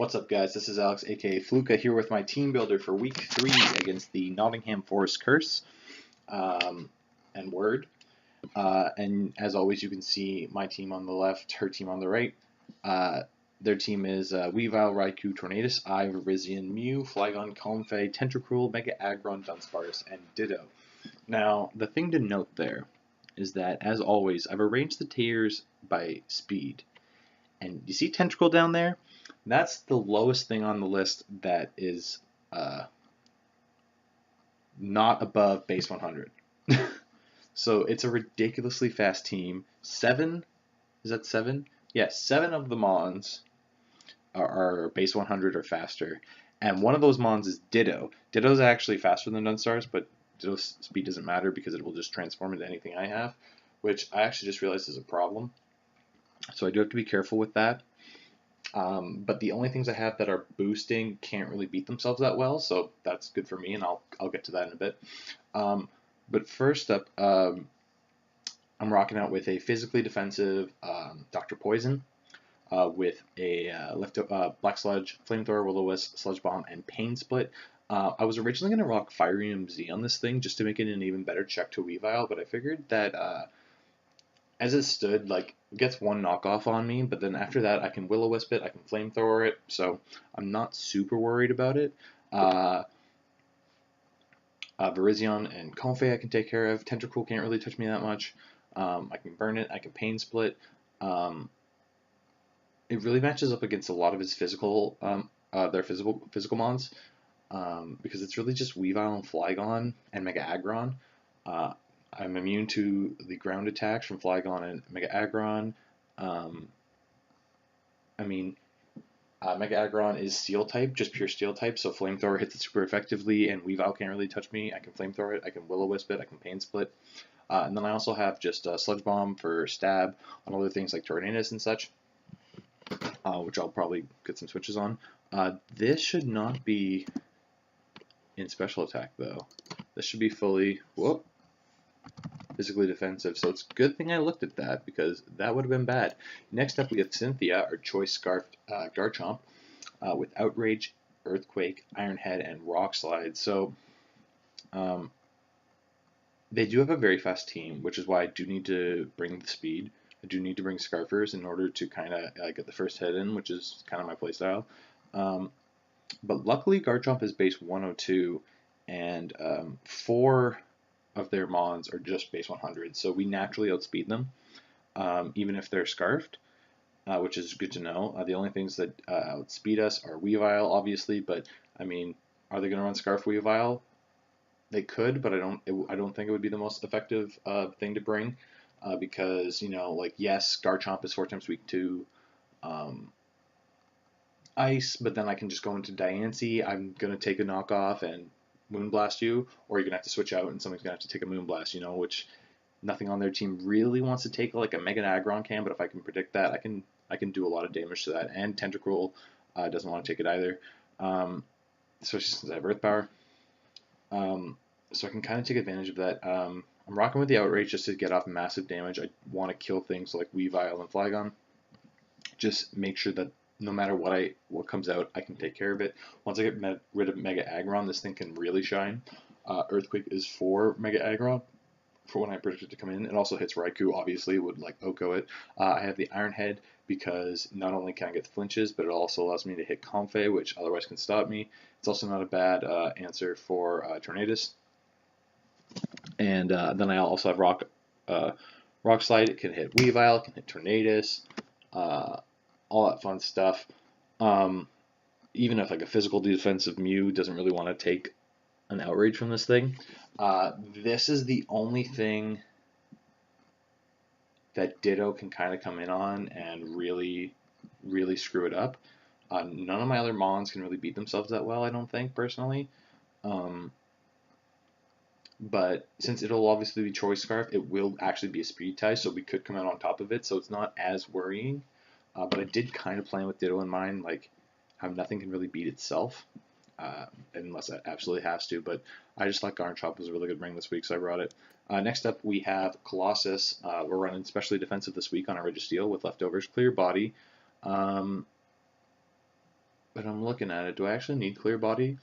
What's up, guys? This is Alex, aka Fluka, here with my team builder for week 3 against the Nottingham Forest Curse and Word. And as always, you can see my team on the left, her team on the right. Their team is Weavile, Raikou, Tornadus, Virizion, Mew, Flygon, Comfey, Tentacruel, Mega Aggron, Dunsparce, and Ditto. Now, the thing to note there is that, as always, I've arranged the tiers by speed. And you see Tentacruel down there? That's the lowest thing on the list that is not above base 100. So it's a ridiculously fast team. Is that 7? Yes, 7 of the Mons are base 100 or faster. And one of those Mons is Ditto. Ditto's actually faster than Dunsparce, but Ditto's speed doesn't matter because it will just transform into anything I have, which I actually just realized is a problem. So I do have to be careful with that. But the only things I have that are boosting can't really beat themselves that well, so that's good for me, and I'll get to that in a bit. But first up, I'm rocking out with a physically defensive Dr. Poison with a Black Sludge, Flamethrower, Will-O-Wisp, Sludge Bomb, and Pain Split. I was originally going to rock Fire Z on this thing just to make it an even better check to Weavile, but I figured that as it stood, like, it gets one knockoff on me, but then after that I can Will-O-Wisp it, I can Flamethrower it, so I'm not super worried about it. Virizion and Comfey I can take care of. Tentacruel can't really touch me that much. I can burn it, I can Pain Split. It really matches up against a lot of his physical, their physical mons, because it's really just Weavile and Flygon and Mega Aggron. I'm immune to the ground attacks from Flygon and Mega Aggron. Mega Aggron is Steel type, just pure Steel type, so Flamethrower hits it super effectively, and Weavile can't really touch me. I can Flamethrower it, I can Will-O-Wisp it, I can Pain Split. And then I also have just Sludge Bomb for stab on other things like Tornadus and such, which I'll probably get some switches on. This should not be in special attack, though. This should be fully... Whoop. Physically defensive, so it's a good thing I looked at that because that would have been bad. Next up, we have Cynthia, our choice scarfed Garchomp, with Outrage, Earthquake, Iron Head, and Rock Slide. So they do have a very fast team, which is why I do need to bring the speed. I do need to bring Scarfers in order to kind of get the first hit in, which is kind of my playstyle. But luckily, Garchomp is base 102, and 4 of their Mons are just base 100, so we naturally outspeed them, even if they're Scarfed, which is good to know. The only things that outspeed us are Weavile, obviously, but I mean, are they going to run Scarf Weavile? They could, but I don't think it would be the most effective thing to bring, because, you know, like, yes, Garchomp is 4 times weak to Ice, but then I can just go into Diancie. I'm going to take a knockoff and Moonblast you, or you're going to have to switch out and somebody's going to have to take a Moonblast, you know, which nothing on their team really wants to take like a Mega Aggron can, but if I can predict that, I can do a lot of damage to that, and Tentacruel doesn't want to take it either, especially since I have Earth Power, so I can kind of take advantage of that. I'm rocking with the Outrage just to get off massive damage. I want to kill things like Weavile and Flygon, just make sure that no matter what comes out, I can take care of it. Once I get rid of Mega Aggron, this thing can really shine. Earthquake is for Mega Aggron, for when I predict it to come in. It also hits Raikou, obviously, would like Oko it. I have the Iron Head because not only can I get the flinches, but it also allows me to hit Comfey, which otherwise can stop me. It's also not a bad answer for Tornadus. And then I also have Rock Slide. It can hit Weavile, it can hit Tornadus, all that fun stuff. Even if like a physical defensive Mew doesn't really want to take an Outrage from this thing, this is the only thing that Ditto can kind of come in on and really, really screw it up. None of my other Mons can really beat themselves that well, I don't think, personally. But since it'll obviously be Choice Scarf, it will actually be a speed tie, so we could come out on top of it, so it's not as worrying. But I did kind of plan with Ditto in mind, like how nothing can really beat itself, unless it absolutely has to. But I just thought Garchomp was a really good ring this week, so I brought it. Next up, we have Colossus. We're running specially defensive this week on our Registeel with leftovers. Clear Body. but I'm looking at it. Do I actually need clear body?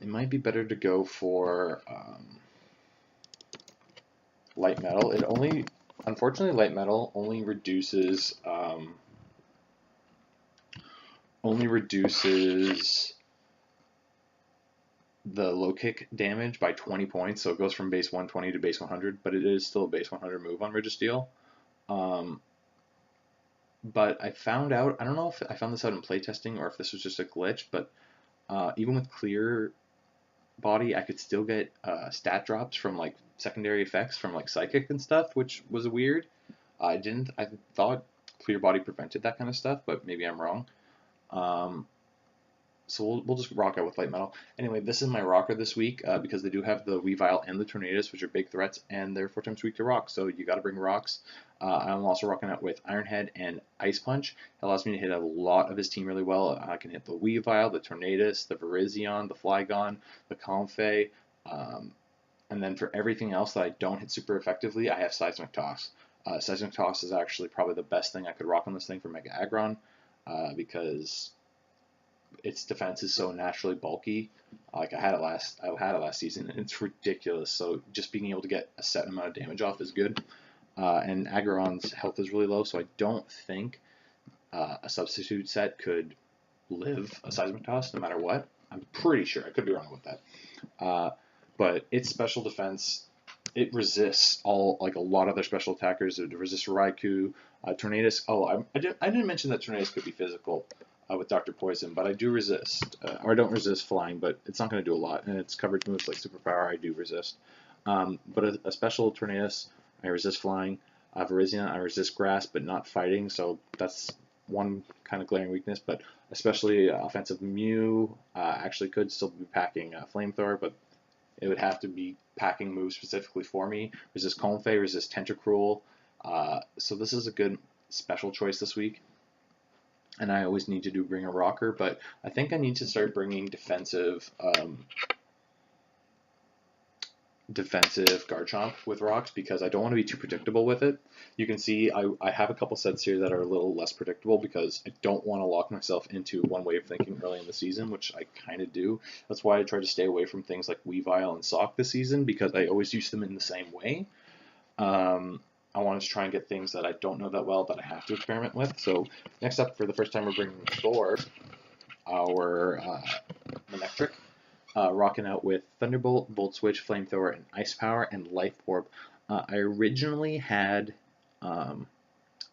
It might be better to go for light metal. Unfortunately, light metal only reduces the low kick damage by 20 points, so it goes from base 120 to base 100, but it is still a base 100 move on Registeel. But I found out, I don't know if I found this out in playtesting or if this was just a glitch, but even with clear body, I could still get stat drops from like secondary effects from like psychic and stuff, which was weird. I thought clear body prevented that kind of stuff, but maybe I'm wrong. So we'll just rock out with light metal. Anyway, this is my rocker this week because they do have the Weavile and the Tornadus, which are big threats, and they're 4 times weak to rock, so you got to bring rocks. I'm also rocking out with Ironhead and Ice Punch. It allows me to hit a lot of his team really well. I can hit the Weavile, the Tornadus, the Virizion, the Flygon, the Comfey, and then for everything else that I don't hit super effectively, I have Seismic Toss. Seismic Toss is actually probably the best thing I could rock on this thing for Mega Aggron because its defense is so naturally bulky. Like I had it last season, and it's ridiculous. So just being able to get a set amount of damage off is good. And Aggron's health is really low, so I don't think a substitute set could live a Seismic Toss no matter what. I'm pretty sure. I could be wrong with that. But its special defense, it resists a lot of their special attackers. It resists Raikou, Tornadus. Oh, I didn't mention that Tornadus could be physical with Dr. Poison, but I do resist, or I don't resist flying, but it's not going to do a lot. And its coverage moves like Superpower, I do resist. But a special Tornadus, I resist flying. Virizion, I resist grass, but not fighting, so that's one kind of glaring weakness. But especially offensive Mew actually could still be packing Flamethrower, but it would have to be packing moves specifically for me. Resist Comfey, resist Tentacruel. So this is a good special choice this week. And I always need to bring a rocker, but I think I need to start bringing defensive Garchomp with rocks because I don't want to be too predictable with it. You can see I have a couple sets here that are a little less predictable because I don't want to lock myself into one way of thinking early in the season, which I kind of do. That's why I try to stay away from things like Weavile and Sock this season because I always use them in the same way. I wanted to try and get things that I don't know that well that I have to experiment with. So next up, for the first time, we're bringing Thor, our Manectric, rocking out with Thunderbolt, Volt Switch, Flamethrower, and Ice Power, and Life Orb. I originally had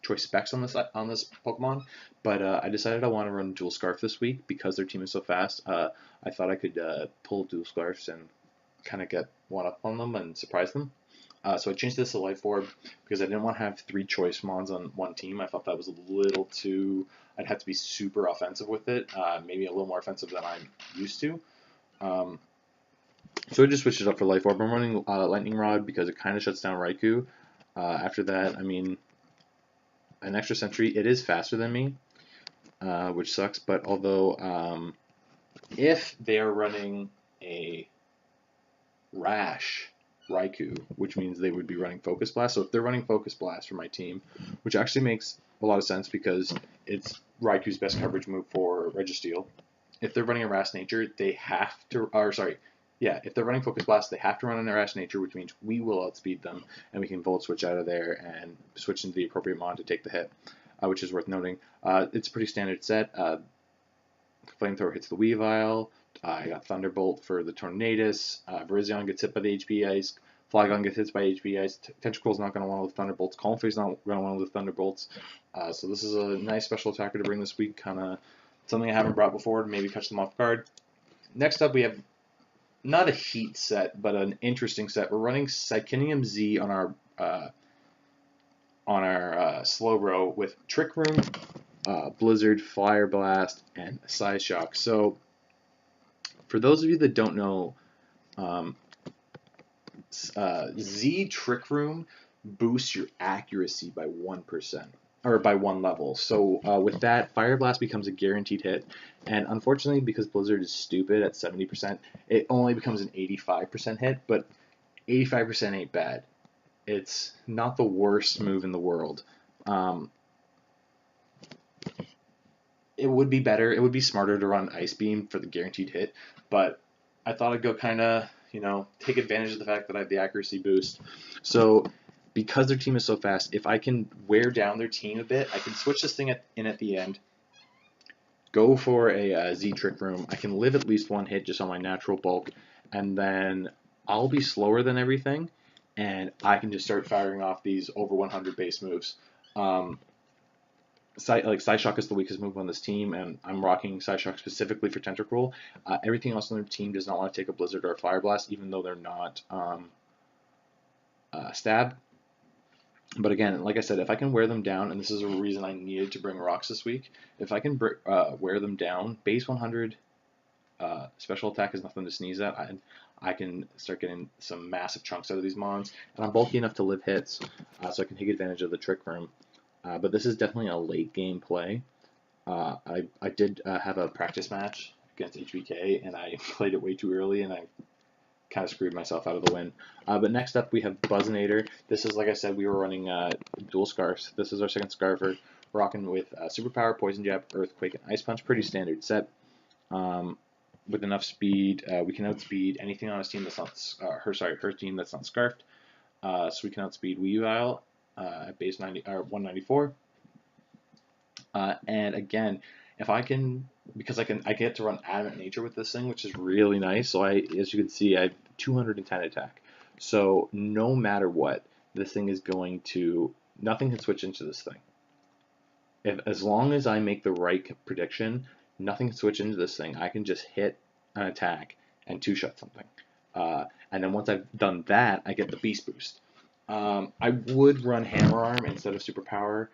Choice Specs on this Pokemon, but I decided I want to run Dual Scarf this week because their team is so fast. I thought I could pull Dual Scarfs and kind of get one up on them and surprise them. So I changed this to Life Orb because I didn't want to have 3 Choice Mons on one team. I thought that was a little too... I'd have to be super offensive with it, maybe a little more offensive than I'm used to. So I just switched it up for Life Orb. I'm running Lightning Rod because it kind of shuts down Raikou. After that, I mean, an extra Sentry, it is faster than me, which sucks, but although if they are running a Rash Raikou, which means they would be running Focus Blast. So if they're running Focus Blast for my team, which actually makes a lot of sense because it's Raikou's best coverage move for Registeel. If they're running a Rash Nature, they have to, if they're running Focus Blast, they have to run in a Rash Nature, which means we will outspeed them, and we can Volt Switch out of there and switch into the appropriate Mon to take the hit, which is worth noting. It's a pretty standard set. Flamethrower hits the Weavile. I got Thunderbolt for the Tornadus. Virizion gets hit by the HP Ice. Flygon gets hit by HP Ice. Tentacruel's not going to want to lift Thunderbolts. Comfey's not going to want to lift Thunderbolts. So this is a nice special attacker to bring this week. Kind of something I haven't brought before to maybe catch them off guard. Next up, we have not a heat set, but an interesting set. We're running Psychinium Z on our Slowbro with Trick Room, Blizzard, Fire Blast, and Size Shock. So for those of you that don't know, Z Trick Room boosts your accuracy by 1%, or by 1 level. So with that, Fire Blast becomes a guaranteed hit, and unfortunately, because Blizzard is stupid at 70%, it only becomes an 85% hit, but 85% ain't bad. It's not the worst move in the world. it would be better. It would be smarter to run Ice Beam for the guaranteed hit, but I thought I'd go kind of, take advantage of the fact that I have the accuracy boost. So because their team is so fast, if I can wear down their team a bit, I can switch this thing in at the end, go for a Z Trick Room. I can live at least one hit just on my natural bulk, and then I'll be slower than everything, and I can just start firing off these over 100 base moves. Psyshock is the weakest move on this team, and I'm rocking Psyshock specifically for Tentacruel. Everything else on their team does not want to take a Blizzard or a Fire Blast, even though they're not stab. But again, like I said, if I can wear them down, and this is a reason I needed to bring rocks this week, if I can wear them down, base 100 special attack is nothing to sneeze at. I can start getting some massive chunks out of these mons, and I'm bulky enough to live hits, so I can take advantage of the Trick Room. But this is definitely a late game play. I did have a practice match against HBK, and I played it way too early, and I kind of screwed myself out of the win. But next up, we have Buzzinator. This is, like I said, we were running dual scarves. This is our second scarfer, rocking with Superpower, Poison Jab, Earthquake, and Ice Punch. Pretty standard set. With enough speed, we can outspeed anything on his team that's not her team that's not scarfed. So we can outspeed Weavile at base 194. And again, if I can, because I get to run Adamant Nature with this thing, which is really nice. So as you can see, I have 210 attack. So no matter what, this thing is going to, nothing can switch into this thing. As long as I make the right prediction, nothing can switch into this thing. I can just hit an attack and two-shot something. And then once I've done that, I get the Beast Boost. I would run Hammer Arm instead of Superpower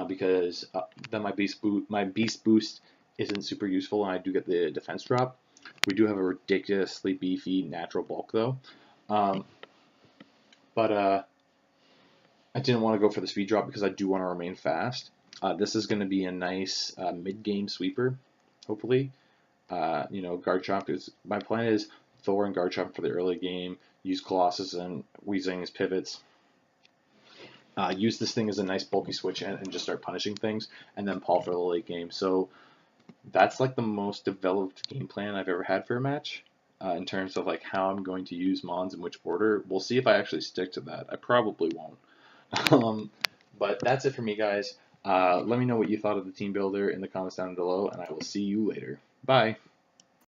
because then my Beast Boost isn't super useful, and I do get the defense drop. We do have a ridiculously beefy natural bulk though. But I didn't want to go for the speed drop because I do want to remain fast. This is going to be a nice mid-game sweeper, hopefully. Guard Chomp is, my plan is Thor and Guard Chomp for the early game, use Colossus and Weezing as pivots, use this thing as a nice bulky switch and just start punishing things, and then Paul for the late game. So that's like the most developed game plan I've ever had for a match in terms of like how I'm going to use Mons in which order. We'll see if I actually stick to that. I probably won't. But that's it for me, guys. Let me know what you thought of the team builder in the comments down below, and I will see you later. Bye.